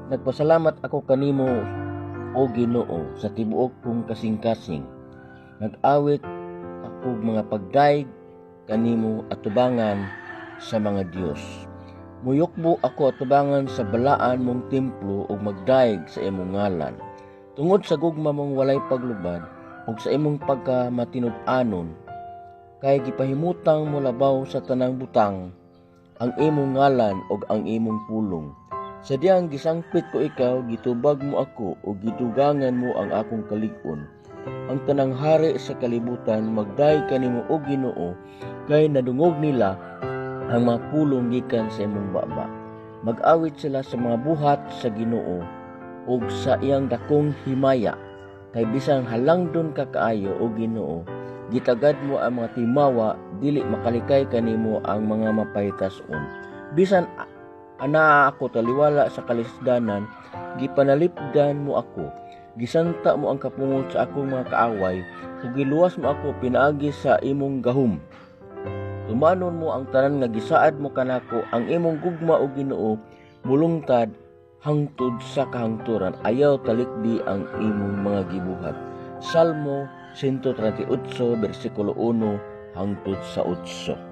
Nagpasalamat ako kanimo o Ginoo sa tibuok kong kasing-kasing. Nag-awit ako mga pagdaig kanimo atubangan sa mga Dios. Muyokbo ako atubangan sa balaan mong templo ug magdaig sa imong ngalan. Tungod sa gugma mong walay paglubad ug sa imong pagkamatinud-anon, kay gipahimutang mo labaw sa tanang butang ang imong ngalan ug ang imong pulong. Sadyang gisangpit ko ikaw, gitubag mo ako ug gitugangan mo ang akong kalig-on. Ang tanang hari sa kalibutan magdaig kanimo o Ginoo, kay nadungog nila ang mga pulong gikan sa imong baba. Mag-awit sila sa mga buhat sa Ginoo ug sa iyang dakong himaya, kay bisan halangdon ka kaayo o Ginoo, gitagad mo ang mga timawa, dili makalikay kanimo ang mga mapahitason. Bisan ana ako taliwala sa kalisdanan, gipanalipdan mo ako. Gisanta mo ang kapungot sa akong mga kaaway, ug giluwas mo ako pinaagi sa imong gahom. Tumanon mo ang tanan nga gisaad mo kanako, ang imong gugma o Ginoo, mulungtad hangtod sa kahangturan, ayaw talikdi ang imong mga gibuhat. Salmo 138 versikulo 1 hangtod sa 8.